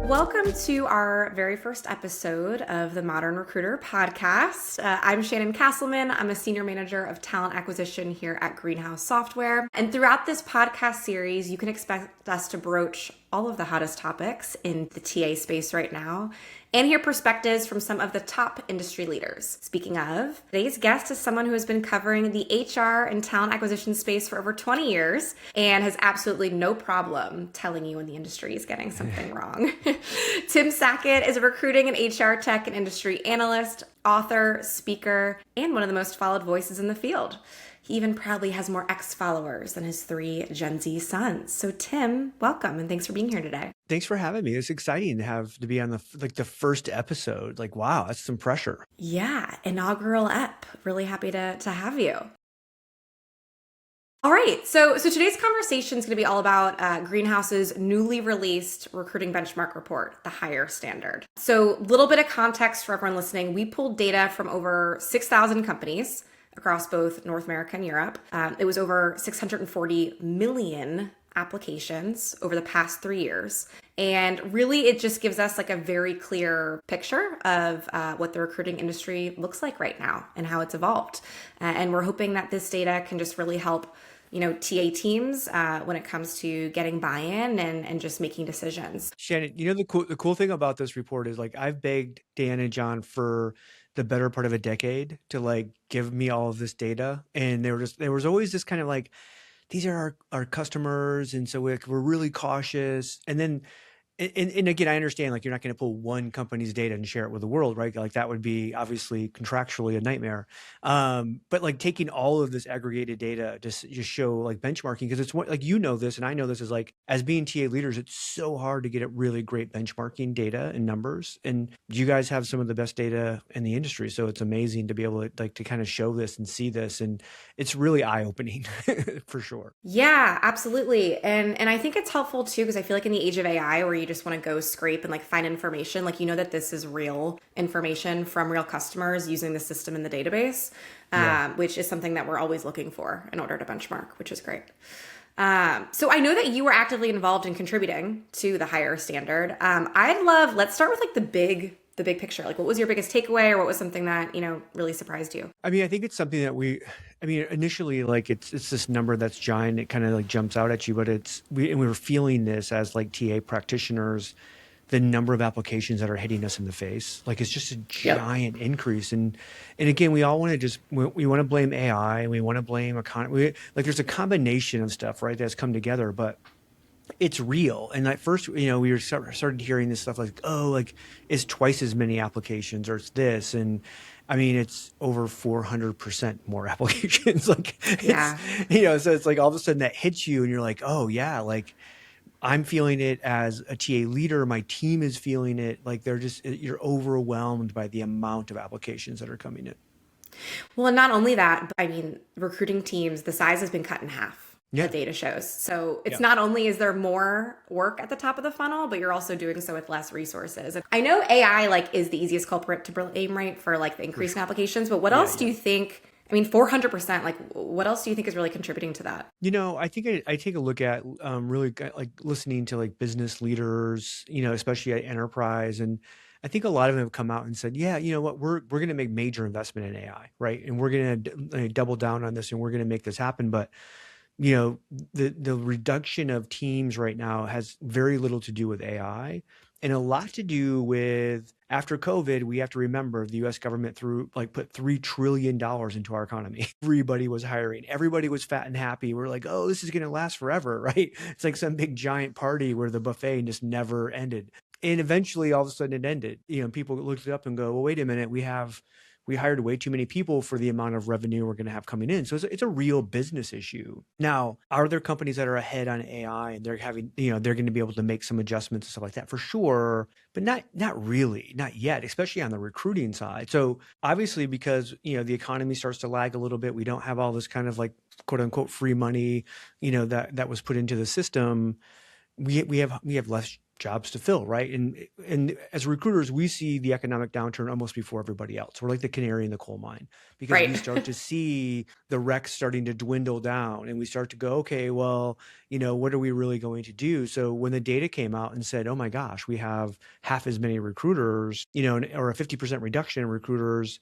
Welcome to our very first episode of the Modern Recruiter podcast. I'm Shannon Castleman. I'm a senior manager of talent acquisition here at Greenhouse Software. And throughout this podcast series, you can expect us to broach all of the hottest topics in the TA space right now and hear perspectives from some of the top industry leaders. Speaking of, today's guest is someone who has been covering the HR and talent acquisition space for over 20 years and has absolutely no problem telling you when the industry is getting something wrong. Tim Sackett is a recruiting and HR tech and industry analyst, author, speaker, and one of the most followed voices in the field. He even proudly has more X followers than his 3 Gen Z sons. So Tim, welcome and thanks for being here today. Thanks for having me. It's exciting to be on the first episode. Wow, that's some pressure. Yeah, inaugural ep. Really happy to have you. All right, so today's conversation is going to be all about Greenhouse's newly released recruiting benchmark report, the Hire Standard. So a little bit of context for everyone listening. We pulled data from over 6,000 companies across both North America and Europe. It was over 640 million applications over the past 3 years. And really, it just gives us like a very clear picture of what the recruiting industry looks like right now and how it's evolved. And we're hoping that this data can just really help TA teams when it comes to getting buy-in and just making decisions. Shannon, the cool thing about this report is I've begged Dan and John for the better part of a decade to give me all of this data. And there was always this kind of these are our customers. And so we're really cautious. And then, and again, I understand you're not going to pull one company's data and share it with the world, right? That would be obviously contractually a nightmare. But taking all of this aggregated data to just show benchmarking, because it's what this and I know this is as being TA leaders, it's so hard to get at really great benchmarking data and numbers. And you guys have some of the best data in the industry, so it's amazing to be able to to kind of show this and see this, and it's really eye opening for sure. Yeah, absolutely, and I think it's helpful too because I feel in the age of AI where you just want to go scrape and find information, that this is real information from real customers using the system in the database, which is something that we're always looking for in order to benchmark, which is great. So I know that you were actively involved in contributing to the Hire Standard. Let's start with the big picture. What was your biggest takeaway, or what was something that, really surprised you? I think it's something that initially, it's this number that's giant. It kind of jumps out at you, but we were feeling this as TA practitioners, the number of applications that are hitting us in the face. It's just a giant increase. And again, we all want to we want to blame AI, and we want to blame there's a combination of stuff, right, that's come together, but it's real. And at first, we started hearing this stuff it's twice as many applications, or it's this. And it's over 400% more applications. So it's all of a sudden that hits you and you're oh yeah, I'm feeling it as a TA leader. My team is feeling it. You're overwhelmed by the amount of applications that are coming in. Well, and not only that, but recruiting teams, the size has been cut in half. The data shows. So it's not only is there more work at the top of the funnel, but you're also doing so with less resources. And I know AI is the easiest culprit to blame, right, for the increase in applications. But what else do you think? 400%. What else do you think is really contributing to that? I think I take a look at really listening to business leaders, especially at enterprise, and I think a lot of them have come out and said, yeah, you know what, we're going to make major investment in AI, right, and we're going to double down on this, and we're going to make this happen, but the reduction of teams right now has very little to do with AI and a lot to do with after COVID. We have to remember the US government put $3 trillion into our economy. Everybody was hiring. Everybody was fat and happy. We're oh, this is going to last forever, right? It's some big giant party where the buffet just never ended. And eventually all of a sudden it ended. People looked it up and go, well, wait a minute, we hired way too many people for the amount of revenue we're going to have coming in. So it's a real business issue. Now, are there companies that are ahead on AI and they're having, they're going to be able to make some adjustments and stuff like that for sure, but not really, not yet, especially on the recruiting side. So obviously because, the economy starts to lag a little bit, we don't have all this kind of quote unquote free money, that was put into the system. We have less jobs to fill, right? And as recruiters, we see the economic downturn almost before everybody else. We're like the canary in the coal mine because we Right. start to see the recs starting to dwindle down, and we start to go, okay, well, what are we really going to do? So when the data came out and said, oh my gosh, we have half as many recruiters, or a 50% reduction in recruiters,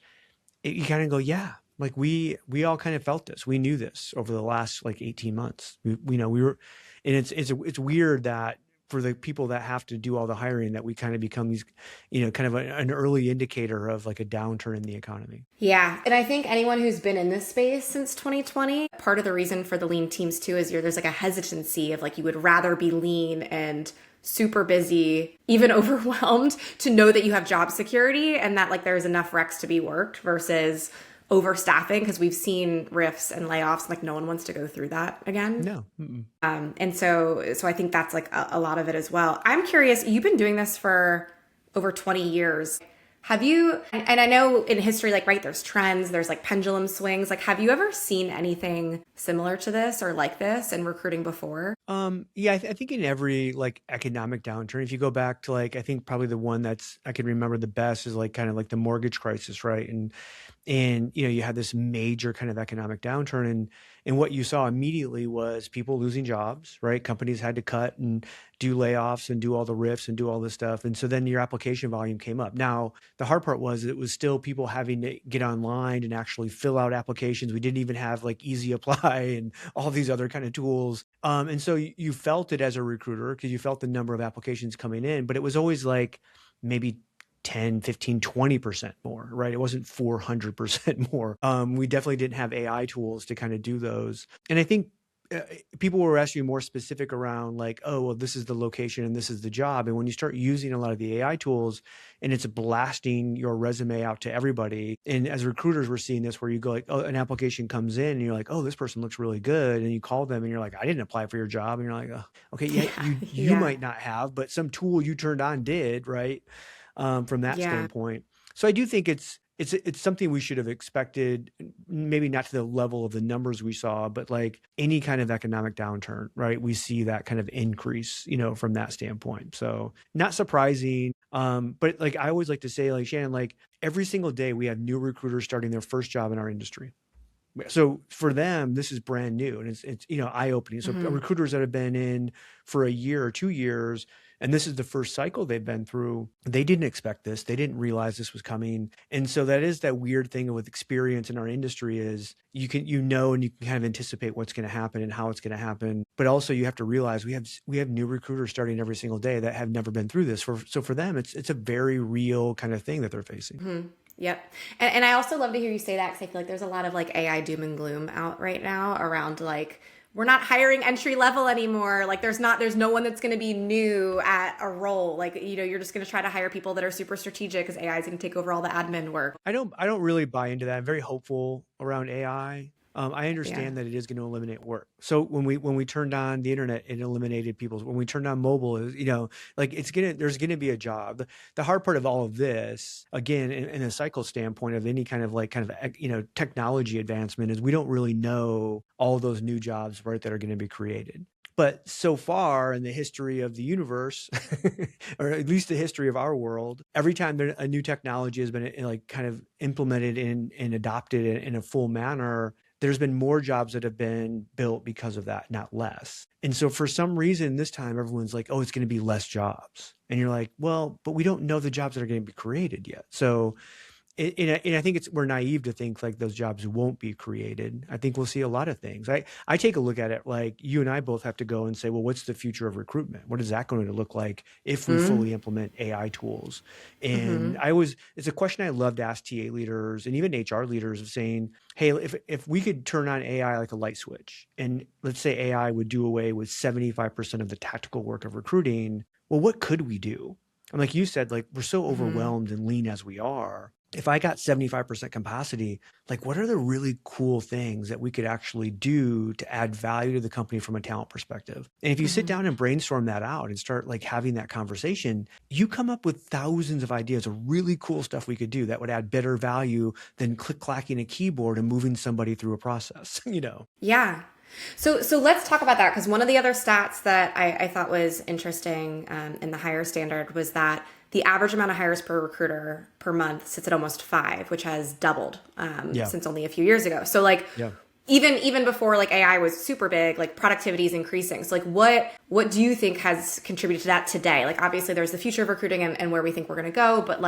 you kind of go, yeah, like we all kind of felt this. We knew this over the last like 18 months. We were, and it's weird that for the people that have to do all the hiring that we kind of become these, kind of an early indicator of like a downturn in the economy. Yeah. And I think anyone who's been in this space since 2020, part of the reason for the lean teams too is there's like a hesitancy of like you would rather be lean and super busy, even overwhelmed, to know that you have job security and that like there's enough recs to be worked versus overstaffing, because we've seen rifts and layoffs. Like no one wants to go through that again. No. Mm-mm. And so I think that's like a lot of it as well. I'm curious, you've been doing this for over 20 years. Have you, and I know in history, like, right, there's trends, there's like pendulum swings. Like, have you ever seen anything similar to this or like this in recruiting before? Yeah, I think in every like economic downturn, if you go back to like, I think probably the one that's I can remember the best is like kind of like the mortgage crisis, right? And you had this major kind of economic downturn, and what you saw immediately was people losing jobs, right? Companies had to cut and do layoffs and do all the rifts and do all this stuff, and so then your application volume came up. Now the hard part was it was still people having to get online and actually fill out applications. We didn't even have like easy apply and all these other kind of tools, and so you felt it as a recruiter because you felt the number of applications coming in, but it was always like maybe 10, 15, 20% more, right? It wasn't 400% more. We definitely didn't have AI tools to kind of do those. And I think people were asking more specific around like, oh, well, this is the location and this is the job. And when you start using a lot of the AI tools and it's blasting your resume out to everybody. And as recruiters, we're seeing this where you go like, oh, an application comes in and you're like, oh, this person looks really good. And you call them and you're like, I didn't apply for your job. And you're like, oh, okay, yeah, you might not have, but some tool you turned on did, right? From that Yeah. standpoint. So I do think it's something we should have expected, maybe not to the level of the numbers we saw, but like any kind of economic downturn, right? We see that kind of increase, from that standpoint. So not surprising. But like I always like to say, like Shannon, like every single day we have new recruiters starting their first job in our industry. So for them, this is brand new and it's eye-opening. So Mm-hmm. recruiters that have been in for a year or 2 years, and this is the first cycle they've been through, they didn't expect this. They didn't realize this was coming. And so that is that weird thing with experience in our industry is you can, and you can kind of anticipate what's going to happen and how it's going to happen. But also you have to realize we have new recruiters starting every single day that have never been through this. So for them, it's a very real kind of thing that they're facing. Mm-hmm. Yep. And I also love to hear you say that because I feel like there's a lot of like AI doom and gloom out right now around like, we're not hiring entry level anymore. Like there's no one that's going to be new at a role. Like, you're just going to try to hire people that are super strategic because AI is going to take over all the admin work. I don't really buy into that. I'm very hopeful around AI. I Yeah. understand that it is going to eliminate work. So when we turned on the internet, it eliminated people's. When we turned on mobile, like there's gonna be a job. The hard part of all of this, again, in a cycle standpoint of any kind of technology advancement, is we don't really know all those new jobs, right, that are going to be created. But so far in the history of the universe, or at least the history of our world, every time a new technology has been like kind of implemented and adopted in a full manner, there's been more jobs that have been built because of that, not less. And so for some reason this time, everyone's like, oh, it's going to be less jobs. And you're like, well, but we don't know the jobs that are going to be created yet. So and I think we're naive to think like those jobs won't be created. I think we'll see a lot of things. I take a look at it like you and I both have to go and say, well, what's the future of recruitment? What is that going to look like if we fully implement AI tools? And it's a question I love to ask TA leaders and even HR leaders of saying, hey, if we could turn on AI like a light switch, and let's say AI would do away with 75% of the tactical work of recruiting, well, what could we do? And like you said, like we're so overwhelmed and lean as we are. If I got 75% capacity, like what are the really cool things that we could actually do to add value to the company from a talent perspective? And if you sit down and brainstorm that out and start like having that conversation, you come up with thousands of ideas of really cool stuff we could do that would add better value than click-clacking a keyboard and moving somebody through a process, Yeah. So let's talk about that, because one of the other stats that I thought was interesting in the hire standard was that the average amount of hires per recruiter per month sits at almost 5, which has doubled Yeah. since only a few years ago. So like Yeah. even before like AI was super big, like productivity is increasing. So like what do you think has contributed to that today? Like obviously there's the future of recruiting and where we think we're gonna go, but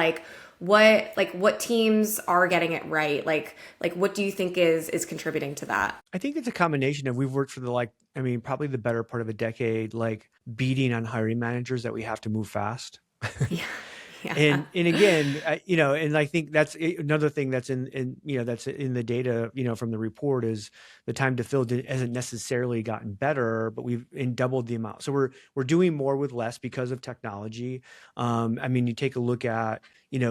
what teams are getting it right? Like what do you think is contributing to that? I think it's a combination of we've worked for probably the better part of a decade, like beating on hiring managers that we have to move fast. Yeah. Yeah. And again, and I think that's another thing that's that's in the data, from the report is the time to fill hasn't necessarily gotten better, but we've doubled the amount. So we're doing more with less because of technology. You take a look at,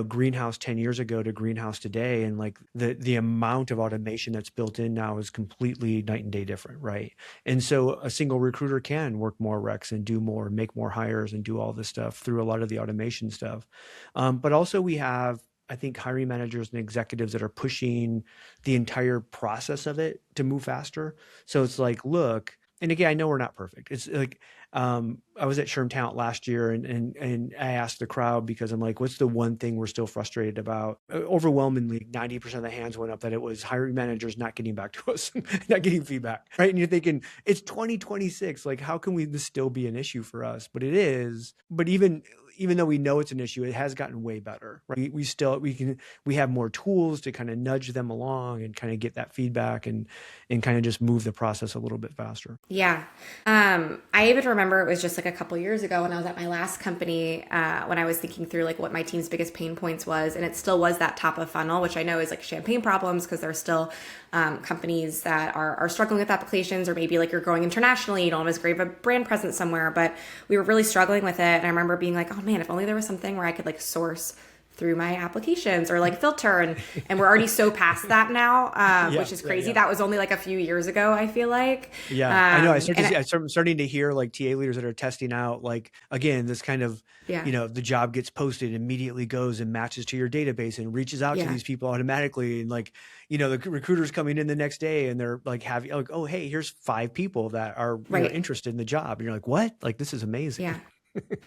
Greenhouse 10 years ago to Greenhouse today, and like the amount of automation that's built in now is completely night and day different, right? And so a single recruiter can work more recs and do more, make more hires and do all this stuff through a lot of the automation stuff. But also we have, I think, hiring managers and executives that are pushing the entire process of it to move faster. So it's like, look, and again, I know we're not perfect. It's like, I was at Sherm Talent last year and I asked the crowd, because I'm like, what's the one thing we're still frustrated about? Overwhelmingly, 90% of the hands went up that it was hiring managers not getting back to us, not getting feedback, right? And you're thinking, it's 2026. Like, how can this still be an issue for us? But it is. But even though we know it's an issue, it has gotten way better, right? We have more tools to kind of nudge them along and kind of get that feedback and kind of just move the process a little bit faster. Yeah. I even remember it was just like a couple years ago when I was at my last company, when I was thinking through like what my team's biggest pain points was, and it still was that top of funnel, which I know is like champagne problems because there's still companies that are struggling with applications, or maybe like you're growing internationally, you don't have as great of a brand presence somewhere, but we were really struggling with it. And I remember being like, oh man, if only there was something where I could like source through my applications or like filter, and we're already so past that now, which is crazy. That was only like a few years ago, I feel like. I know. I'm starting to hear like TA leaders that are testing out, like, again, this kind of, the job gets posted, immediately goes and matches to your database and reaches out to these people automatically. And like, the recruiter's coming in the next day and they're like, oh, hey, here's 5 people that are interested in the job. And you're like, what? Like, this is amazing. Yeah.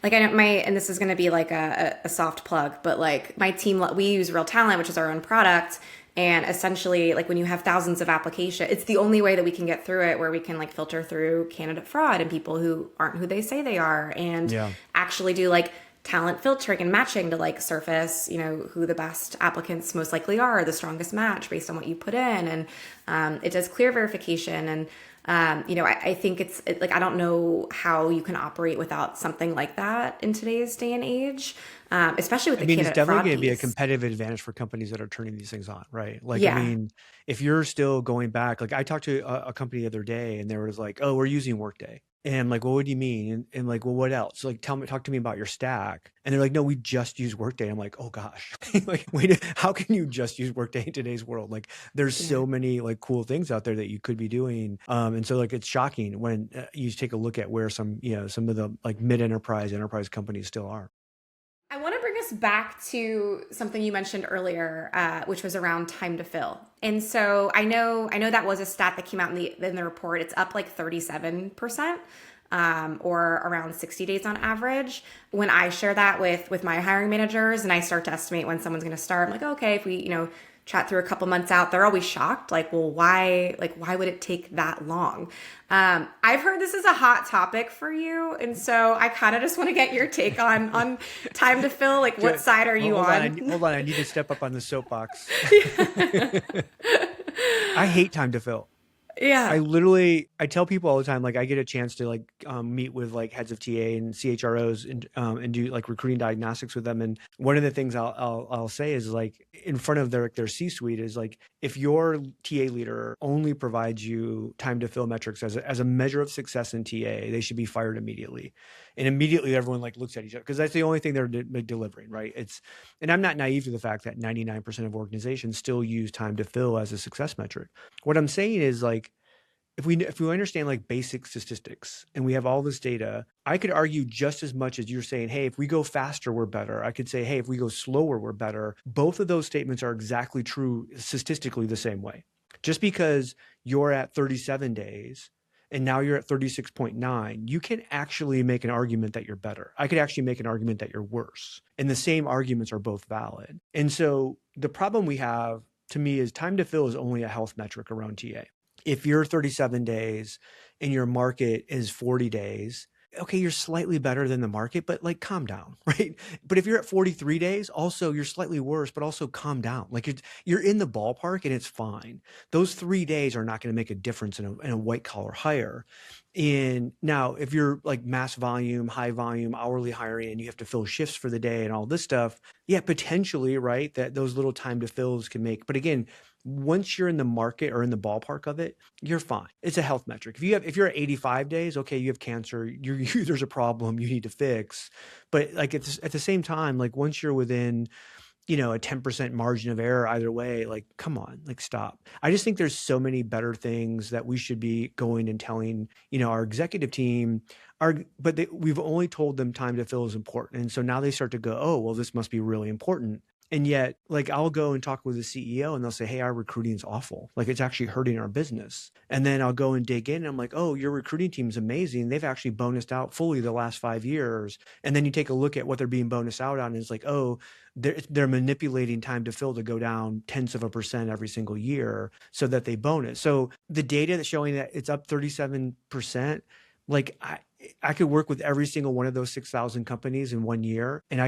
Like I know and this is going to be like a soft plug, but like my team, we use Real Talent, which is our own product. And essentially, like when you have thousands of applications, it's the only way that we can get through it, where we can like filter through candidate fraud and people who aren't who they say they are, and actually do like talent filtering and matching to like surface, who the best applicants most likely are, the strongest match based on what you put in. And it does clear verification. And I think it's like, I don't know how you can operate without something like that in today's day and age, especially with the candidate it's definitely fraud going to be a piece. competitive advantage for companies that are turning these things on, right? Like, Yeah. if you're still going back, like I talked to a company the other day and they were like, oh, we're using Workday. And I'm like, well, what do you mean? And like, well, what else? Like, talk to me about your stack. And they're like, no, we just use Workday. I'm like, oh gosh, like, wait, how can you just use Workday in today's world? Like, there's so many like cool things out there that you could be doing. And so like, it's shocking when you take a look at where some of the like enterprise companies still are. I want to bring us back to something you mentioned earlier, which was around time to fill. And so I know that was a stat that came out in the report. It's up like 37%, or around 60 days on average. When I share that with my hiring managers and I start to estimate when someone's going to start, I'm like, okay, if we chat through a couple months out, they're always shocked. Like, well, why would it take that long? I've heard this is a hot topic for you. And so I kind of just want to get your take on time to fill. Like, what side are you on? Hold on. I need to step up on the soapbox. I hate time to fill. Yeah. I tell people all the time, like I get a chance to like meet with like heads of TA and CHROs and do like recruiting diagnostics with them. And one of the things I'll say is like in front of their C-suite is like, if your TA leader only provides you time to fill metrics as a measure of success in TA, they should be fired immediately. And immediately everyone like looks at each other because that's the only thing they're delivering, right? And I'm not naive to the fact that 99% of organizations still use time to fill as a success metric. What I'm saying is like, if we understand like basic statistics and we have all this data, I could argue just as much as you're saying, hey, if we go faster, we're better. I could say, hey, if we go slower, we're better. Both of those statements are exactly true statistically the same way. Just because you're at 37 days and now you're at 36.9, you can actually make an argument that you're better. I could actually make an argument that you're worse. And the same arguments are both valid. And so the problem we have, to me, is time to fill is only a health metric around TA. If you're 37 days and your market is 40 days, okay, you're slightly better than the market, but like calm down, right? But if you're at 43 days, also you're slightly worse, but also calm down. Like you're in the ballpark and it's fine. Those 3 days are not going to make a difference in a white collar hire. And now if you're like mass volume, high volume, hourly hiring, and you have to fill shifts for the day and all this stuff, yeah, potentially, right, that those little time to fills can make. But again, once you're in the market or in the ballpark of it, you're fine. It's a health metric. If you're at 85 days, okay, you have cancer, there's a problem you need to fix. But like at the same time, like once you're within, a 10% margin of error either way, like, come on, like stop. I just think there's so many better things that we should be going and telling, our executive team we've only told them time to fill is important. And so now they start to go, oh, well, this must be really important. And yet, like, I'll go and talk with the CEO and they'll say, hey, our recruiting is awful. Like, it's actually hurting our business. And then I'll go and dig in and I'm like, oh, your recruiting team is amazing. They've actually bonused out fully the last 5 years. And then you take a look at what they're being bonused out on and it's like, oh, they're manipulating time to fill to go down 0.1% every single year so that they bonus. So the data that's showing that it's up 37%, like I could work with every single one of those 6,000 companies in 1 year, and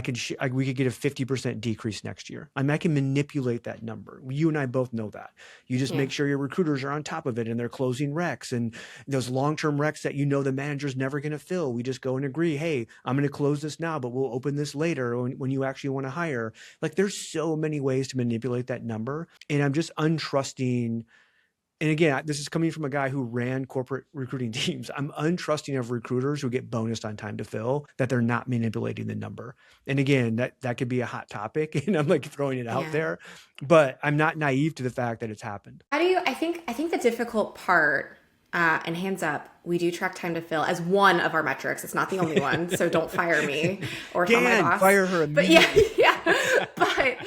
we could get a 50% decrease next year. I mean, I can manipulate that number. You and I both know that. You just make sure your recruiters are on top of it and they're closing recs and those long-term recs that the manager's never going to fill. We just go and agree, hey, I'm going to close this now, but we'll open this later when you actually want to hire. Like there's so many ways to manipulate that number, and I'm just untrusting. And again, this is coming from a guy who ran corporate recruiting teams. I'm untrusting of recruiters who get bonused on time to fill, that they're not manipulating the number. And again, that could be a hot topic, and I'm like throwing it out there, but I'm not naive to the fact that it's happened. I think the difficult part, and hands up, we do track time to fill as one of our metrics. It's not the only one, so don't fire me or tell my boss. Fire her immediately. But yeah. But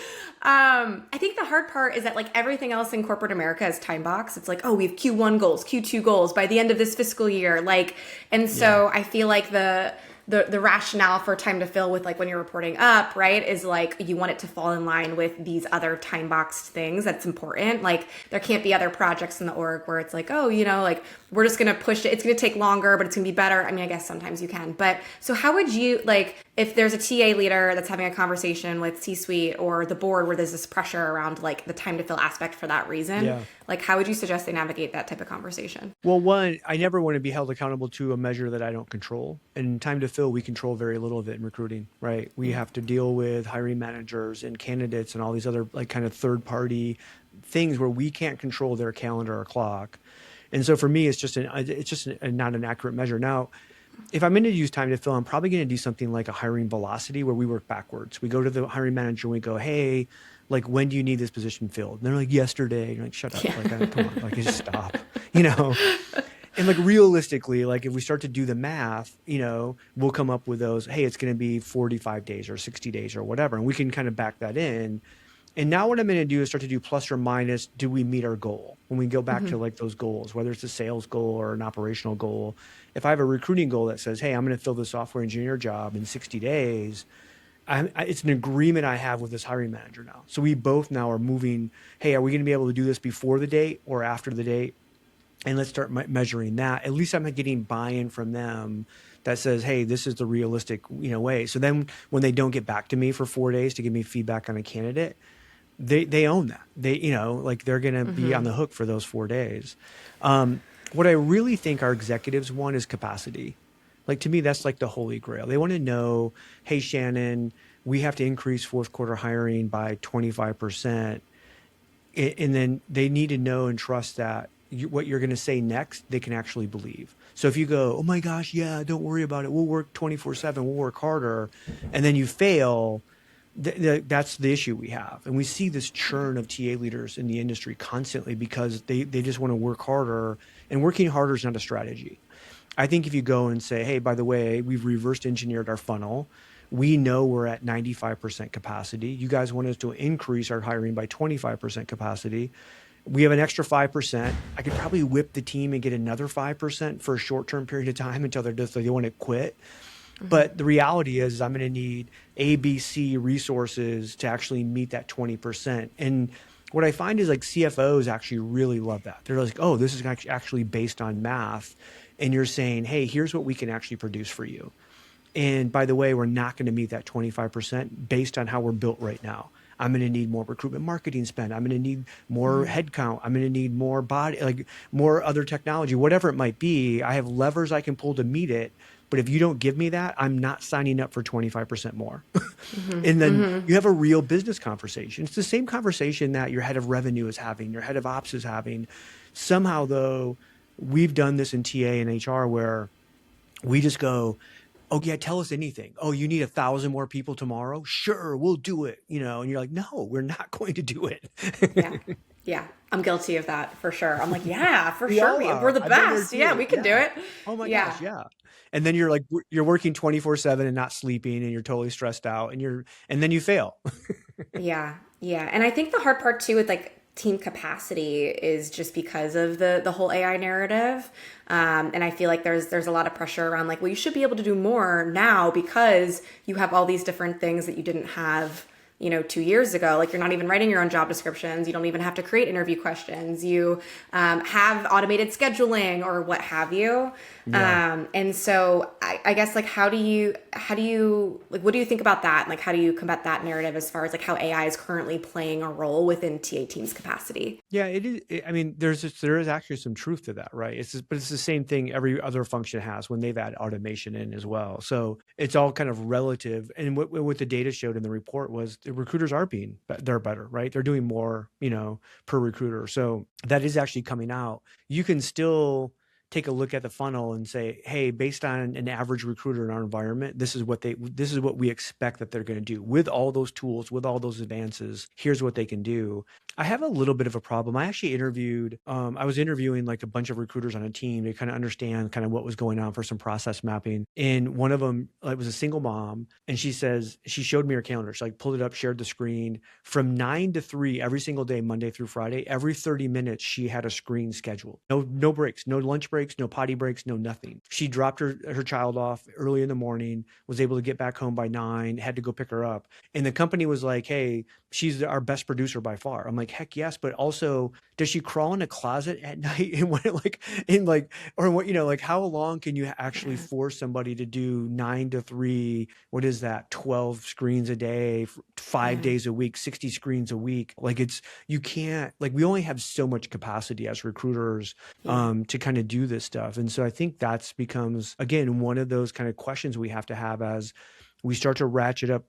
I think the hard part is that like everything else in corporate America is time box. It's like, oh, we have Q1 goals, Q2 goals by the end of this fiscal year. Like, and so I feel like the rationale for time to fill with like when you're reporting up, right, is like you want it to fall in line with these other time boxed things. That's important. Like there can't be other projects in the org where it's like, oh, like we're just going to push it. It's going to take longer, but it's going to be better. I mean, I guess sometimes you can. But so how would you, like, if there's a TA leader that's having a conversation with C-suite or the board where there's this pressure around like the time to fill aspect for that reason, like how would you suggest they navigate that type of conversation? Well, one, I never want to be held accountable to a measure that I don't control. And time to fill, we control very little of it in recruiting, right? We have to deal with hiring managers and candidates and all these other like kind of third party things where we can't control their calendar or clock. And so for me, it's just not an accurate measure. Now, if I'm going to use time to fill, I'm probably going to do something like a hiring velocity where we work backwards. We go to the hiring manager and we go, hey, like, when do you need this position filled? And they're like, yesterday. And you're like, shut up. Like, come on, like, just stop, And like realistically, like if we start to do the math, we'll come up with those, hey, it's going to be 45 days or 60 days or whatever. And we can kind of back that in. And now what I'm going to do is start to do plus or minus, do we meet our goal? When we go back to like those goals, whether it's a sales goal or an operational goal, if I have a recruiting goal that says, hey, I'm going to fill the software engineer job in 60 days, it's an agreement I have with this hiring manager now. So we both now are moving, hey, are we going to be able to do this before the date or after the date? And let's start measuring that. At least I'm getting buy-in from them that says, hey, this is the realistic way. So then when they don't get back to me for 4 days to give me feedback on a candidate, they own that. They, like they're going to be on the hook for those 4 days. What I really think our executives want is capacity. Like to me, that's like the holy grail. They want to know, hey, Shannon, we have to increase fourth quarter hiring by 25%. And then they need to know and trust that what you're going to say next, they can actually believe. So if you go, oh my gosh, yeah, don't worry about it. We'll work 24/7. We'll work harder. And then you fail. That's the issue we have. And we see this churn of TA leaders in the industry constantly because they just want to work harder, and working harder is not a strategy. I think if you go and say, hey, by the way, we've reversed engineered our funnel. We know we're at 95% capacity. You guys want us to increase our hiring by 25% capacity. We have an extra 5%. I could probably whip the team and get another 5% for a short-term period of time until they want to quit. But the reality is I'm going to need ABC resources to actually meet that 20%. And what I find is like CFOs actually really love that. They're like, oh, this is actually based on math. And you're saying, hey, here's what we can actually produce for you. And by the way, we're not going to meet that 25% based on how we're built right now. I'm going to need more recruitment marketing spend. I'm going to need more headcount. I'm going to need more more other technology, whatever it might be. I have levers I can pull to meet it. But if you don't give me that, I'm not signing up for 25% more. And then you have a real business conversation. It's the same conversation that your head of revenue is having, your head of ops is having. Somehow, though, we've done this in TA and HR where we just go, oh yeah, tell us anything. Oh, you need 1,000 more people tomorrow? Sure, we'll do it. And you're like, no, we're not going to do it. Yeah. Yeah. I'm guilty of that for sure. I'm like, yeah, for We sure. all are. We're the I've been there best. Yeah, too. we can do Yeah. it. Oh my Yeah. gosh, yeah. And then you're working 24/7 and not sleeping and you're totally stressed out and then you fail. Yeah. Yeah. And I think the hard part too with like team capacity is just because of the whole AI narrative. And I feel like there's a lot of pressure around like, well, you should be able to do more now because you have all these different things that you didn't have 2 years ago. Like you're not even writing your own job descriptions. You don't even have to create interview questions. You have automated scheduling or what have you. Yeah. And so I guess like how do you like what do you think about that? Like how do you combat that narrative as far as like how AI is currently playing a role within TA team's capacity? Yeah, it is. I mean, there is actually some truth to that, right? But it's the same thing every other function has when they've had automation in as well. So it's all kind of relative. And what the data showed in the report was the recruiters they're better, right? They're doing more, per recruiter. So that is actually coming out. You can still take a look at the funnel and say, hey, based on an average recruiter in our environment, this is what we expect that they're going to do with all those tools, with all those advances. Here's what they can do. I have a little bit of a problem. I actually I was interviewing like a bunch of recruiters on a team to kind of understand kind of what was going on for some process mapping. And one of them, it was a single mom. And she showed me her calendar. She like pulled it up, shared the screen from 9 to 3 every single day, Monday through Friday. Every 30 minutes, she had a screen scheduled. No breaks, no lunch breaks, no potty breaks, no nothing. She dropped her child off early in the morning, was able to get back home by 9, had to go pick her up. And the company was like, hey, she's our best producer by far. I'm like, heck yes. But also, does she crawl in a closet at night and how long can you actually force somebody to do 9 to 3? What is that? 12 screens a day, 5 days a week, 60 screens a week. Like you can't, like we only have so much capacity as recruiters to kind of do this stuff. And so I think that's becomes, again, one of those kind of questions we have to have as we start to ratchet up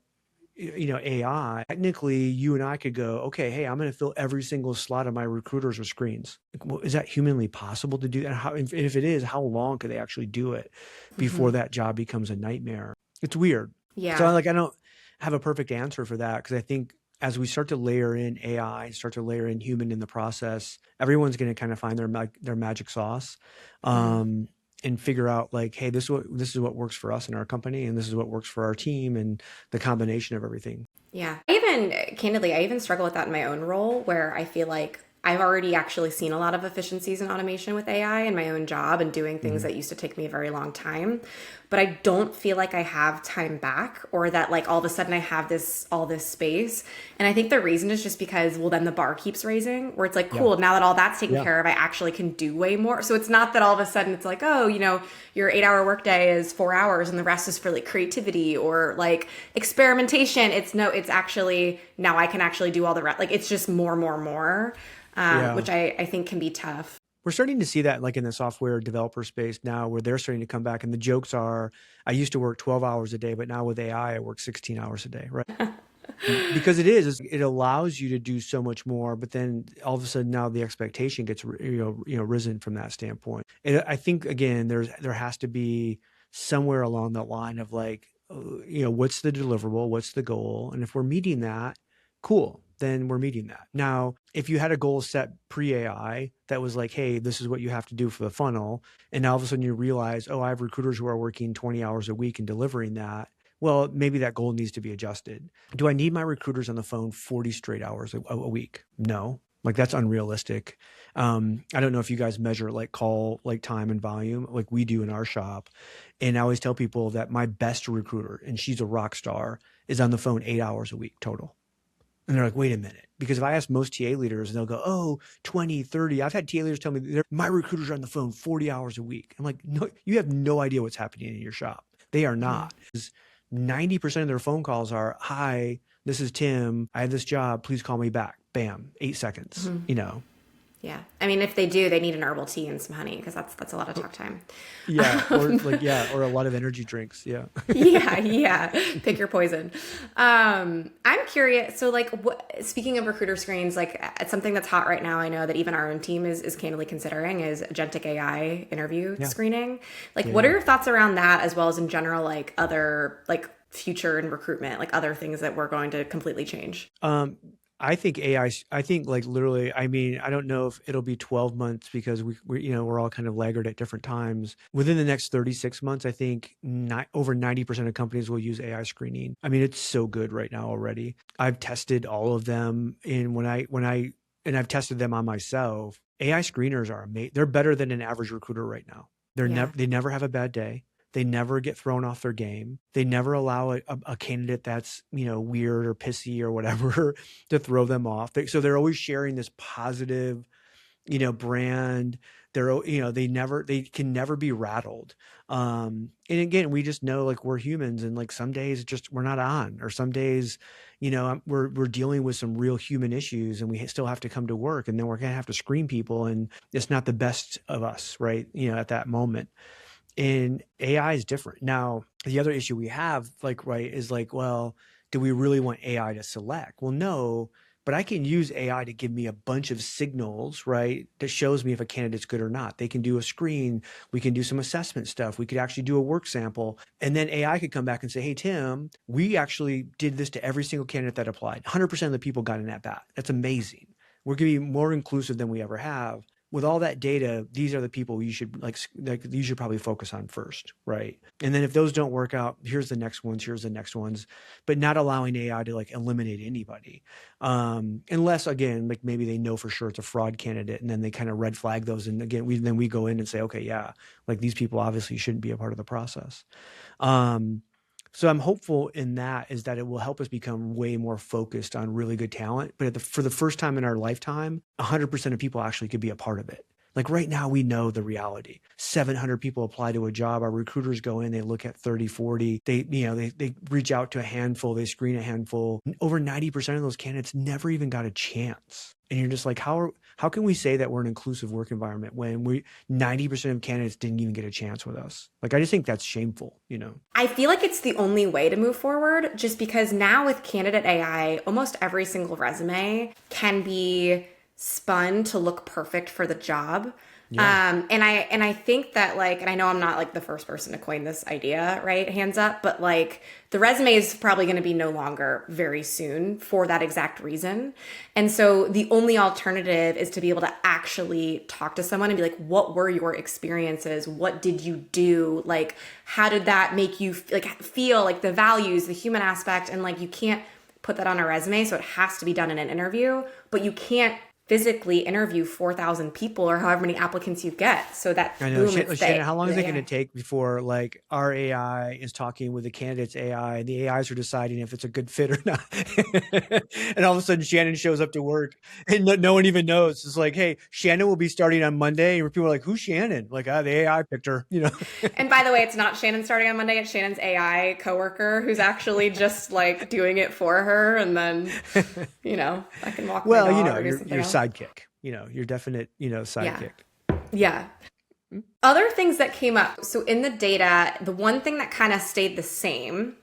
AI. Technically, you and I could go, okay, hey, I'm going to fill every single slot of my recruiters with screens. Well, is that humanly possible to do that? And if it is, how long could they actually do it before that job becomes a nightmare? It's weird. Yeah. So I don't have a perfect answer for that because I think as we start to layer in AI, start to layer in human in the process, everyone's going to kind of find their magic sauce. And figure out like, hey, this is what works for us in our company, and this is what works for our team, and the combination of everything. Yeah. I even struggle with that in my own role where I feel like I've already actually seen a lot of efficiencies in automation with AI in my own job and doing things that used to take me a very long time. But I don't feel like I have time back or that like all of a sudden I have all this space. And I think the reason is just because, well, then the bar keeps raising where it's like, cool, now that all that's taken care of, I actually can do way more. So it's not that all of a sudden it's like, oh, your 8-hour workday is 4 hours and the rest is for like creativity or like experimentation. It's actually, now I can actually do all the rest. Like it's just more, which I think can be tough. We're starting to see that like in the software developer space now where they're starting to come back and the jokes are, I used to work 12 hours a day, but now with AI, I work 16 hours a day, right? Because it allows you to do so much more, but then all of a sudden now the expectation gets risen from that standpoint. And I think again, there has to be somewhere along the line of like, what's the deliverable, what's the goal, and if we're meeting that, cool, then we're meeting that. Now, if you had a goal set pre-AI that was like, hey, this is what you have to do for the funnel, and now all of a sudden you realize, oh, I have recruiters who are working 20 hours a week and delivering that. Well, maybe that goal needs to be adjusted. Do I need my recruiters on the phone 40 straight hours a week? No. Like that's unrealistic. I don't know if you guys measure like call like time and volume like we do in our shop. And I always tell people that my best recruiter, and she's a rock star, is on the phone 8 hours a week total. And they're like, wait a minute. Because if I ask most TA leaders, and they'll go, oh, 20, 30. I've had TA leaders tell me my recruiters are on the phone 40 hours a week. I'm like, no, you have no idea what's happening in your shop. They are not. 90% of their phone calls are, hi, this is Tim. I have this job. Please call me back. Bam, 8 seconds, Yeah. I mean, if they do, they need an herbal tea and some honey because that's a lot of talk time. Yeah. Or a lot of energy drinks. Yeah. Yeah. Pick your poison. I'm curious. So like speaking of recruiter screens, like it's something that's hot right now. I know that even our own team is candidly considering is agentic AI interview screening. Like what are your thoughts around that as well as in general, like other like future in recruitment, like other things that we're going to completely change? I think I think like literally, I mean, I don't know if it'll be 12 months because we're all kind of laggard at different times. Within the next 36 months, I think over 90% of companies will use AI screening. I mean, it's so good right now already. I've tested all of them and and I've tested them on myself. AI screeners are amazing. They're better than an average recruiter right now. They never have a bad day. They never get thrown off their game. They never allow a candidate that's, weird or pissy or whatever to throw them off. So they're always sharing this positive, brand. They can never be rattled. And again, we just know like we're humans and like some days just we're not on, or some days, we're dealing with some real human issues and we still have to come to work, and then we're going to have to screen people, and it's not the best of us, right? At that moment. And AI is different. Now, the other issue we have, is well, do we really want AI to select? Well, no, but I can use AI to give me a bunch of signals, right, that shows me if a candidate's good or not. They can do a screen. We can do some assessment stuff. We could actually do a work sample. And then AI could come back and say, hey, Tim, we actually did this to every single candidate that applied. 100% of the people got an at-bat. That's amazing. We're going to be more inclusive than we ever have. With all that data, these are the people you should you should probably focus on first, right? And then if those don't work out, here's the next ones, but not allowing AI to eliminate anybody, unless again maybe they know for sure it's a fraud candidate, and then they kind of red flag those, and again we go in and say, okay, yeah, these people obviously shouldn't be a part of the process. So I'm hopeful in that is that it will help us become way more focused on really good talent. But for the first time in our lifetime, 100% of people actually could be a part of it. Like right now, we know the reality. 700 people apply to a job. Our recruiters go in, they look at 30, 40. They reach out to a handful, they screen a handful. Over 90% of those candidates never even got a chance. And you're just like, how can we say that we're an inclusive work environment when 90% of candidates didn't even get a chance with us? I just think that's shameful, I feel like it's the only way to move forward, just because now with candidate AI, almost every single resume can be spun to look perfect for the job. Yeah. And I think that and I know I'm not the first person to coin this idea, right? Hands up, but the resume is probably going to be no longer very soon for that exact reason. And so the only alternative is to be able to actually talk to someone and be like, what were your experiences? What did you do? How did that make you feel the values, the human aspect? And you can't put that on a resume. So it has to be done in an interview, but you can't physically interview 4,000 people or however many applicants you get. So that I know. Shannon, how long is it going to take before our AI is talking with the candidate's AI and the AIs are deciding if it's a good fit or not? And all of a sudden Shannon shows up to work and no one even knows. It's like, hey, Shannon will be starting on Monday. And people are like, who's Shannon? The AI picked her, And by the way, it's not Shannon starting on Monday. It's Shannon's AI coworker who's actually just doing it for her. And then, I can walk my dog or do something else. Sidekick, your definite, sidekick. Yeah. Other things that came up. So in the data, the one thing that kind of stayed the same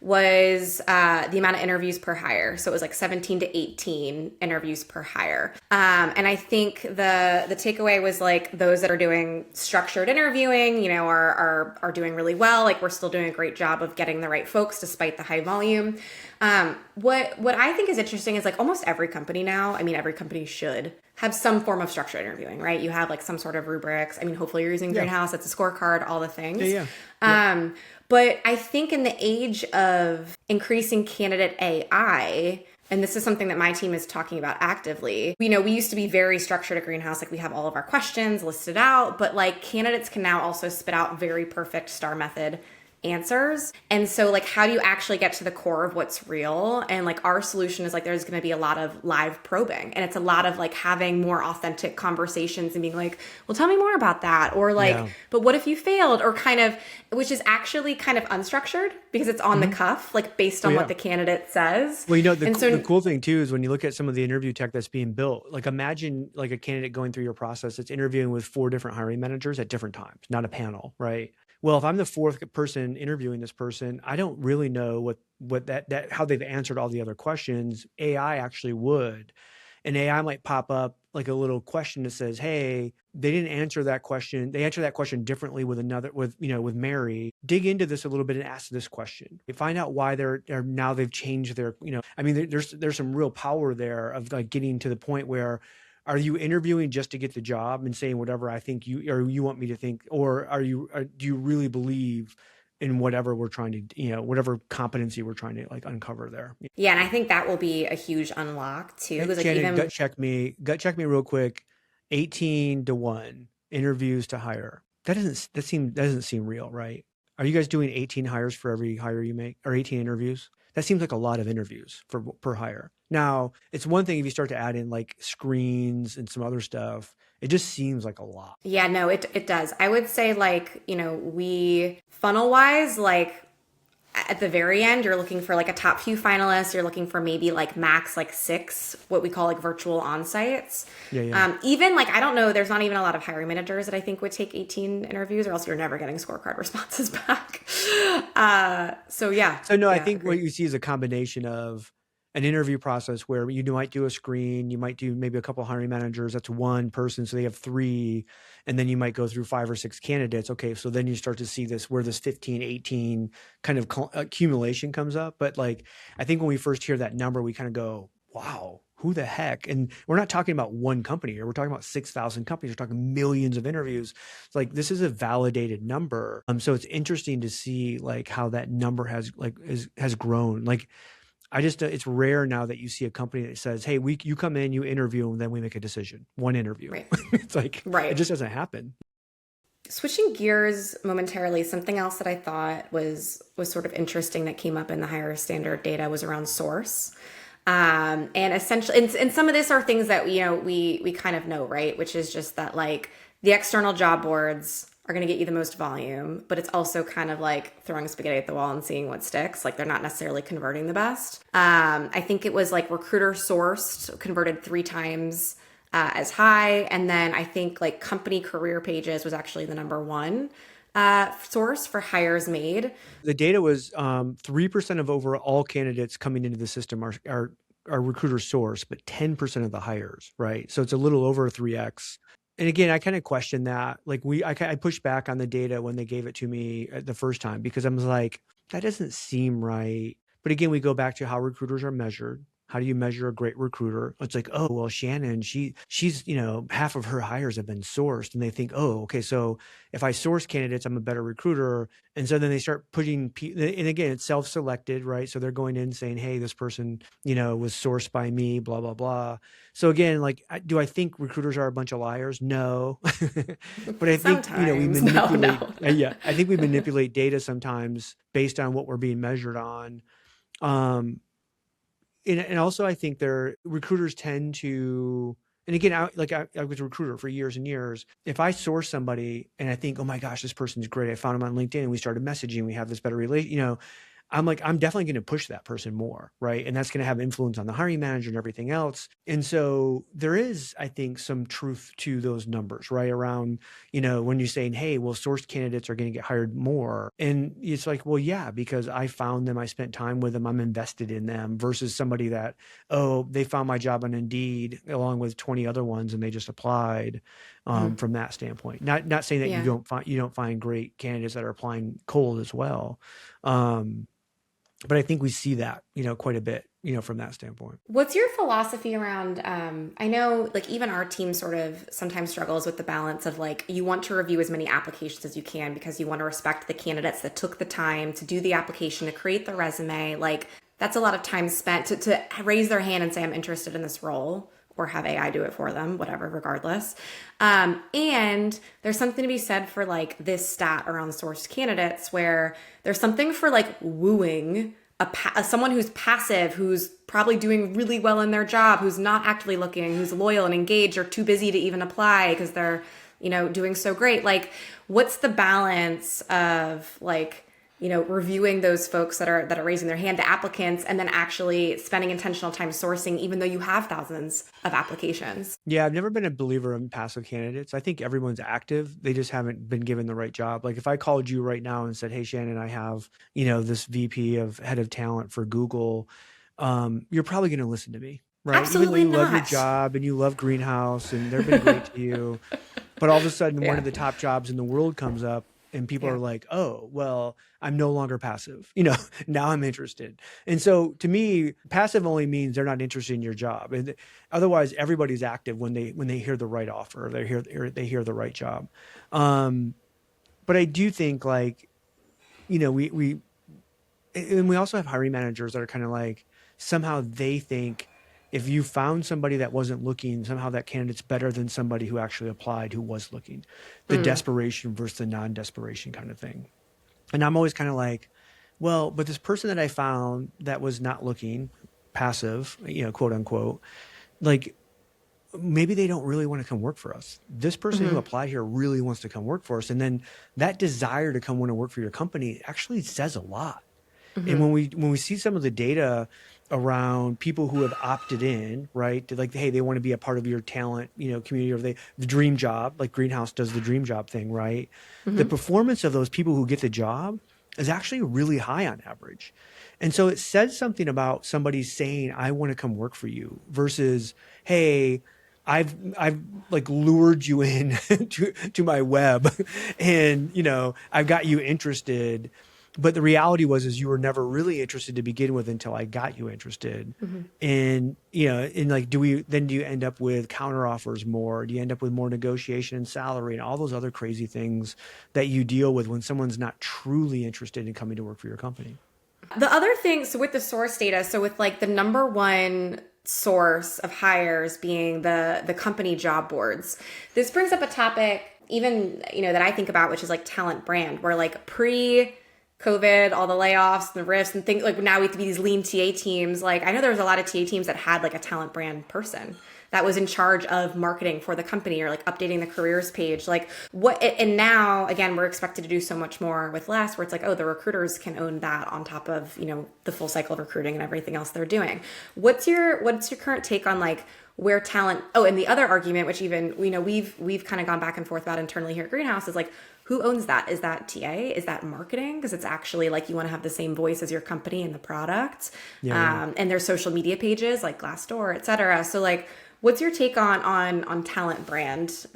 was the amount of interviews per hire. So it was 17 to 18 interviews per hire. And I think the takeaway was those that are doing structured interviewing, are doing really well. We're still doing a great job of getting the right folks despite the high volume. What I think is interesting is almost every company now, every company should have some form of structured interviewing, right? You have some sort of rubrics. Hopefully you're using Greenhouse. That's a scorecard, all the things. Yeah. But I think in the age of increasing candidate AI and this is something that my team is talking about actively. We used to be very structured at Greenhouse. Like we have all of our questions listed out, but like candidates can now also spit out very perfect STAR method answers. And so like, how do you actually get to the core of what's real? And like our solution is like, there's going to be a lot of live probing, and it's a lot of like having more authentic conversations and being like, well, tell me more about that. Or like, but what if you failed? Or kind of, which is actually kind of unstructured because it's on the cuff, like based on what the candidate says. Well, the cool thing too is when you look at some of the interview tech that's being built, like imagine like a candidate going through your process, it's interviewing with 4 different hiring managers at different times, not a panel, right? Well, if I'm the 4th person interviewing this person, I don't really know what that how they've answered all the other questions. AI actually would. And AI might pop up like a little question that says, hey, they didn't answer that question. They answered that question differently with Mary. Dig into this a little bit and ask this question. You find out why they've changed their, I mean, there's some real power there of like getting to the point where, are you interviewing just to get the job and saying whatever I think you want me to think, or do you really believe in whatever we're trying to, whatever competency we're trying to like uncover there? Yeah, and I think that will be a huge unlock too. Because like Shannon, gut check me real quick. 18-1 interviews to hire. Doesn't seem real, right? Are you guys doing 18 hires for every hire you make, or 18 interviews? That seems like a lot of interviews per hire. Now, it's one thing if you start to add in like screens and some other stuff, it just seems like a lot. Yeah, no, it does. I would say like, we funnel wise, like at the very end, you're looking for like a top few finalists. You're looking for maybe like max like 6, what we call like virtual on-sites. Yeah. Even like, I don't know, there's not even a lot of hiring managers that I think would take 18 interviews, or else you're never getting scorecard responses back. So yeah. So no, I think what you see is a combination of an interview process where you might do a screen, you might do maybe a couple of hiring managers, that's one person, so they have 3, and then you might go through 5 or 6 candidates. Okay, so then you start to see this, where this 15, 18 kind of accumulation comes up. But like, I think when we first hear that number, we kind of go, wow, who the heck? And we're not talking about one company here. We're talking about 6,000 companies. We're talking millions of interviews. It's like, this is a validated number. So it's interesting to see like how that number has grown. Like, it's rare now that you see a company that says, hey, you come in, you interview, and then we make a decision. One interview. Right. It's like, it just doesn't happen. Switching gears momentarily, something else that I thought was sort of interesting that came up in the higher standard data was around source. And essentially, and some of this are things that, we kind of know, right? Which is just that like the external job boards are going to get you the most volume, but it's also kind of like throwing spaghetti at the wall and seeing what sticks. Like they're not necessarily converting the best. I think it was like recruiter sourced converted 3 times as high. And then I think like company career pages was actually the number 1 source for hires made. The data was 3% of overall candidates coming into the system are recruiter sourced, but 10% of the hires, right? So it's a little over 3x. And again, I kind of question that. Like I pushed back on the data when they gave it to me the first time, because I was like, that doesn't seem right. But again, we go back to how recruiters are measured. How do you measure a great recruiter? It's like, oh, well, Shannon, she's, half of her hires have been sourced. And they think, oh, okay, so if I source candidates, I'm a better recruiter. And so then they start putting, and again, it's self-selected, right? So they're going in saying, hey, this person, was sourced by me, blah, blah, blah. So again, like, do I think recruiters are a bunch of liars? No. But I think, we manipulate, I think we manipulate data sometimes based on what we're being measured on. And also I think recruiters tend to, and again, I was a recruiter for years and years. If I source somebody and I think, oh my gosh, this person's great, I found him on LinkedIn and we started messaging, we have this better relation, I'm definitely going to push that person more, right? And that's going to have influence on the hiring manager and everything else. And so there is, I think, some truth to those numbers, right? Around, when you're saying, hey, well, sourced candidates are going to get hired more. And it's like, well, yeah, because I found them, I spent time with them, I'm invested in them, versus somebody that, oh, they found my job on Indeed along with 20 other ones and they just applied from that standpoint. Not saying that you don't find great candidates that are applying cold as well. But I think we see that, quite a bit, from that standpoint. What's your philosophy around, I know like even our team sort of sometimes struggles with the balance of like, you want to review as many applications as you can because you want to respect the candidates that took the time to do the application, to create the resume. Like, That's a lot of time spent to raise their hand and say, I'm interested in this role, or have AI do it for them, whatever, regardless. And there's something to be said for like this stat around sourced candidates where there's something for like wooing someone who's passive, who's probably doing really well in their job, who's not actively looking, who's loyal and engaged, or too busy to even apply because they're, doing so great. Like, what's the balance of like, reviewing those folks that are raising their hand, the applicants, and then actually spending intentional time sourcing, even though you have thousands of applications? Yeah, I've never been a believer in passive candidates. I think everyone's active. They just haven't been given the right job. Like if I called you right now and said, "Hey, Shannon, I have, this VP of head of talent for Google," you're probably going to listen to me, right? Even though Absolutely you love your not. job and you love Greenhouse and they've been great to you, but all of a sudden one Yeah. of the top jobs in the world comes up and people Yeah. are like, "Oh, well, I'm no longer passive. Now I'm interested." And so to me, passive only means they're not interested in your job. And otherwise everybody's active when they hear the right offer, or they hear the right job. Um, but I do think like, we and we also have hiring managers that are kind of like, somehow they think if you found somebody that wasn't looking, somehow that candidate's better than somebody who actually applied who was looking. The Mm. desperation versus the non-desperation kind of thing. And I'm always kind of like, well, but this person that I found that was not looking, passive, quote unquote, like maybe they don't really want to come work for us. This person who Hmm. applied here really wants to come work for us. And then that desire to come want to work for your company actually says a lot. And Hmm. when we see some of the data around people who have opted in, right, to like, hey, they want to be a part of your talent, community, or the dream job, like Greenhouse does the dream job thing, right? The Hmm. performance of those people who get the job is actually really high on average. And so it says something about somebody saying, "I want to come work for you," versus, "Hey, I've like lured you in to my web and I've got you interested, but the reality is you were never really interested to begin with until I got you interested." Hmm. And like, do you end up with counter offers more? Do you end up with more negotiation and salary and all those other crazy things that you deal with when someone's not truly interested in coming to work for your company? The other thing, so with the source data, so with like the number one source of hires being the company job boards, this brings up a topic even that I think about, which is like talent brand, where like pre COVID, all the layoffs and the rifts and things, like now we have to be these lean TA teams. Like I know there was a lot of TA teams that had like a talent brand person that was in charge of marketing for the company or like updating the careers page. Like what, and now again, we're expected to do so much more with less, where it's like, oh, the recruiters can own that on top of, the full cycle of recruiting and everything else they're doing. What's your current take on like where talent, oh, and the other argument, which even, we've kind of gone back and forth about internally here at Greenhouse, is like, who owns that? Is that TA? Is that marketing? Because it's actually like you want to have the same voice as your company and the product. Yeah, yeah. And there's social media pages like Glassdoor, et cetera. So like, what's your take on talent brand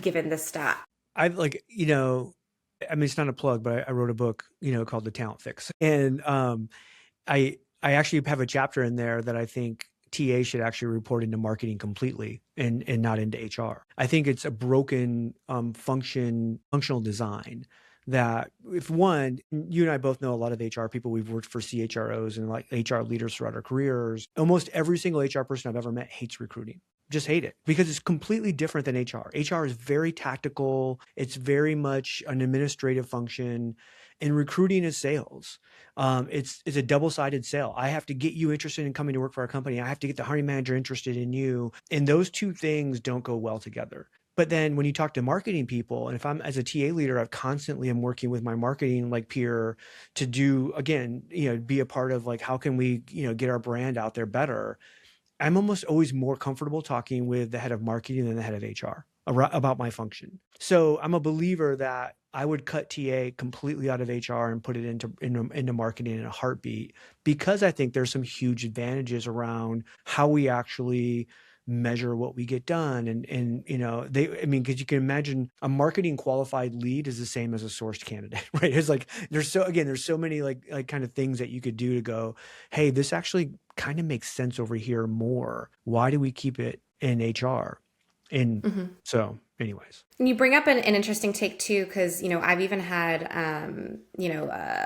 given this stat? I like, I mean, it's not a plug, but I wrote a book, called The Talent Fix. And I actually have a chapter in there that I think TA should actually report into marketing completely and not into HR. I think it's a broken functional design that, if one, you and I both know a lot of HR people. We've worked for CHROs and like HR leaders throughout our careers. Almost every single HR person I've ever met hates recruiting. Just hate it because it's completely different than HR. HR is very tactical. It's very much an administrative function, and recruiting is sales. It's a double-sided sale. I have to get you interested in coming to work for our company. I have to get the hiring manager interested in you. And those two things don't go well together. But then when you talk to marketing people, and if I'm as a TA leader, I constantly am working with my marketing like peer to do, again, be a part of like, how can we, get our brand out there better? I'm almost always more comfortable talking with the head of marketing than the head of HR about my function. So I'm a believer that I would cut TA completely out of HR and put it into marketing in a heartbeat, because I think there's some huge advantages around how we actually measure what we get done. And because you can imagine a marketing qualified lead is the same as a sourced candidate, right? It's like there's so many like kind of things that you could do to go, hey, this actually kind of makes sense over here more. Why do we keep it in HR? And Mm-hmm. so anyways. And you bring up an interesting take too, because I've even had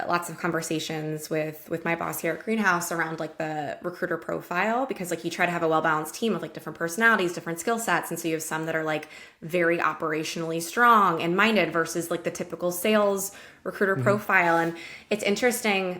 lots of conversations with my boss here at Greenhouse around like the recruiter profile, because like you try to have a well balanced team of like different personalities, different skill sets, and so you have some that are like very operationally strong and minded versus like the typical sales recruiter Mm-hmm. profile. And it's interesting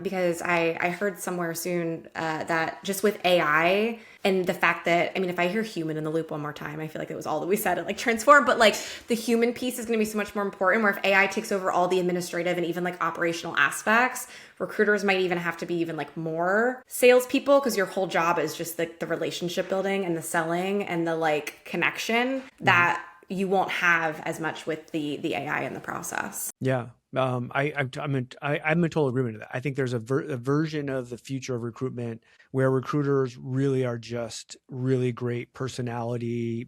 because I heard somewhere soon that just with AI and the fact that, I mean, if I hear human in the loop one more time, I feel like it was all that we said at like Transform, but like the human piece is going to be so much more important, where if AI takes over all the administrative and even like operational aspects, recruiters might even have to be even like more salespeople, because your whole job is just like the relationship building and the selling and the like connection Mm-hmm. that you won't have as much with the AI in the process. Yeah. I'm in total agreement with that. I think there's a version of the future of recruitment where recruiters really are just really great personality,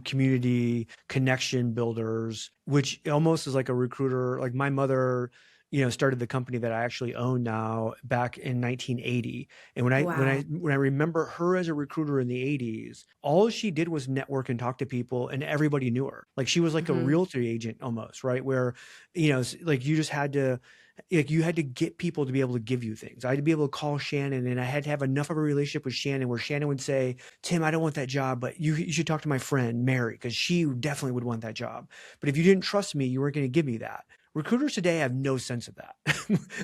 community connection builders, which almost is like a recruiter. Like my mother, started the company that I actually own now back in 1980. And Wow. when I remember her as a recruiter in the 80s, all she did was network and talk to people, and everybody knew her. Like she was like a Hmm. realty agent almost, right? Where like you just had to, like you had to get people to be able to give you things. I had to be able to call Shannon, and I had to have enough of a relationship with Shannon where Shannon would say, Tim, I don't want that job, but you should talk to my friend Mary, because she definitely would want that job. But if you didn't trust me, you weren't going to give me that. Recruiters today have no sense of that.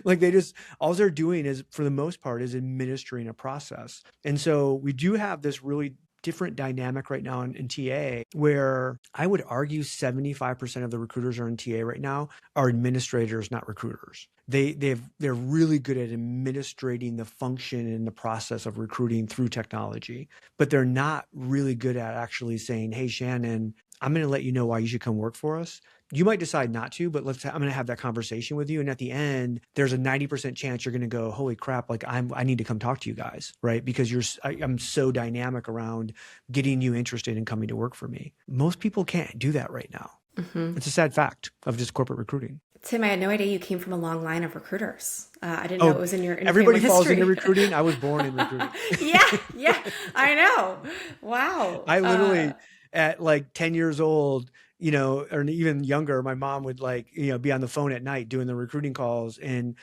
Like they just, all they're doing is, for the most part, is administering a process. And so we do have this really different dynamic right now in TA, where I would argue 75% of the recruiters are in TA right now are administrators, not recruiters. They're really good at administrating the function and the process of recruiting through technology, but they're not really good at actually saying, "Hey, Shannon, I'm going to let you know why you should come work for us. You might decide not to, but I'm going to have that conversation with you. And at the end, there's a 90% chance you're going to go, holy crap, like I need to come talk to you guys, right? Because I'm so dynamic around getting you interested in coming to work for me." Most people can't do that right now. Hmm. It's a sad fact of just corporate recruiting. Tim, I had no idea you came from a long line of recruiters. I didn't know it Oh, was in your family everybody falls into history. recruiting. I was born in recruiting. Yeah, yeah, I know. Wow. I literally, at like 10 years old, or even younger, my mom would like, be on the phone at night doing the recruiting calls. And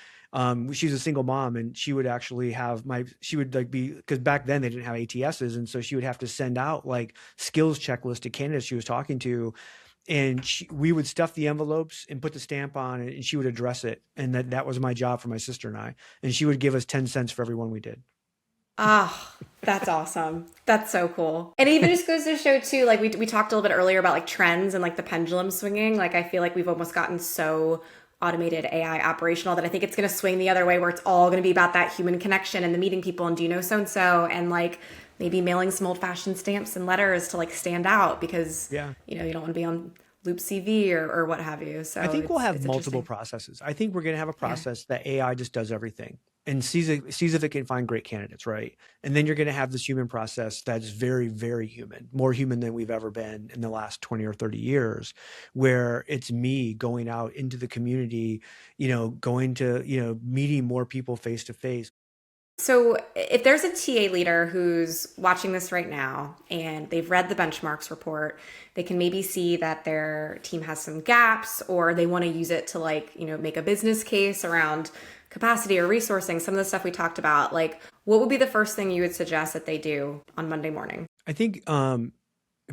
she's a single mom, and she would actually she would like because back then they didn't have ATSs. And so she would have to send out like skills checklist to candidates she was talking to. And we would stuff the envelopes and put the stamp on it, and she would address it. And that was my job for my sister and I. And she would give us 10 cents for every one we did. Ah, that's awesome. That's so cool. And it even just goes to show too, like we talked a little bit earlier about like trends and like the pendulum swinging. Like I feel like we've almost gotten so automated AI operational that I think it's going to swing the other way, where it's all going to be about that human connection and the meeting people and do you know so and so, and like maybe mailing some old fashioned stamps and letters to like stand out because Yeah. you don't want to be on Loop CV or what have you. So I think we'll have it's multiple interesting. processes. I think we're going to have a Yeah. process that AI just does everything and sees if it can find great candidates, right? And then you're going to have this human process that's very, very human, more human than we've ever been in the last 20 or 30 years, where it's me going out into the community, going to, meeting more people face to face. So, if there's a TA leader who's watching this right now and they've read the benchmarks report, they can maybe see that their team has some gaps, or they want to use it to like, make a business case around capacity or resourcing, some of the stuff we talked about. Like, what would be the first thing you would suggest that they do on Monday morning? I think if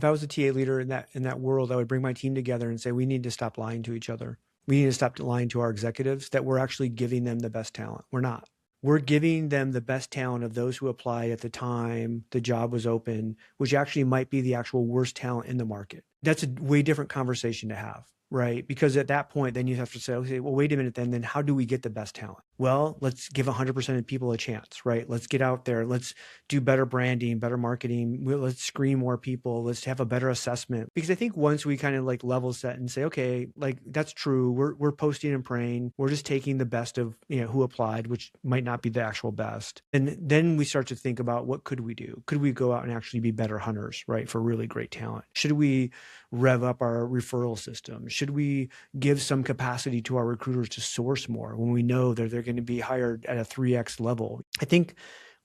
I was a TA leader in that world, I would bring my team together and say, we need to stop lying to each other. We need to stop lying to our executives that we're actually giving them the best talent. We're not. We're giving them the best talent of those who applied at the time the job was open, which actually might be the actual worst talent in the market. That's a way different conversation to have, right? Because at that point, then you have to say, okay, well, wait a minute, then how do we get the best talent? Well, let's give 100% of people a chance, right? Let's get out there. Let's do better branding, better marketing. Let's screen more people. Let's have a better assessment. Because I think once we kind of like level set and say, okay, like that's true. We're posting and praying. We're just taking the best of, who applied, which might not be the actual best. And then we start to think about what could we do? Could we go out and actually be better hunters, right? For really great talent? Should we rev up our referral system? Should we give some capacity to our recruiters to source more when we know that they're going to be hired at a 3x level? I think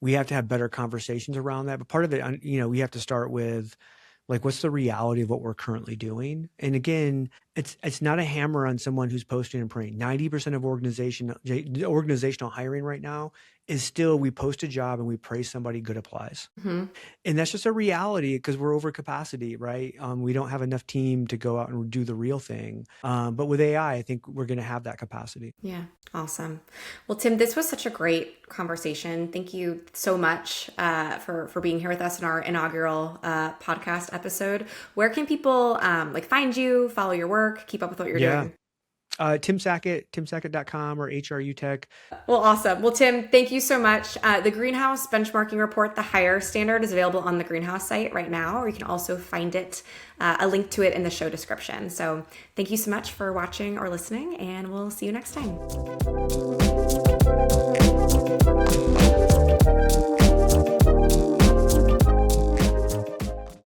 we have to have better conversations around that. But part of it, we have to start with Like, what's the reality of what we're currently doing? And again, it's not a hammer on someone who's posting and praying. 90% of organizational hiring right now is still, we post a job and we pray somebody good applies. Mm-hmm. And that's just a reality because we're over capacity, right? We don't have enough team to go out and do the real thing. But with AI, I think we're going to have that capacity. Yeah. Awesome. Well, Tim, this was such a great conversation. Thank you so much for being here with us in our inaugural podcast episode. Where can people find you, follow your work, keep up with what you're doing? Tim Sackett, timsackett.com or HRU Tech. Well, awesome. Well, Tim, thank you so much. The Greenhouse Benchmarking Report, the higher standard, is available on the Greenhouse site right now, or you can also find it, a link to it in the show description. So thank you so much for watching or listening, and we'll see you next time.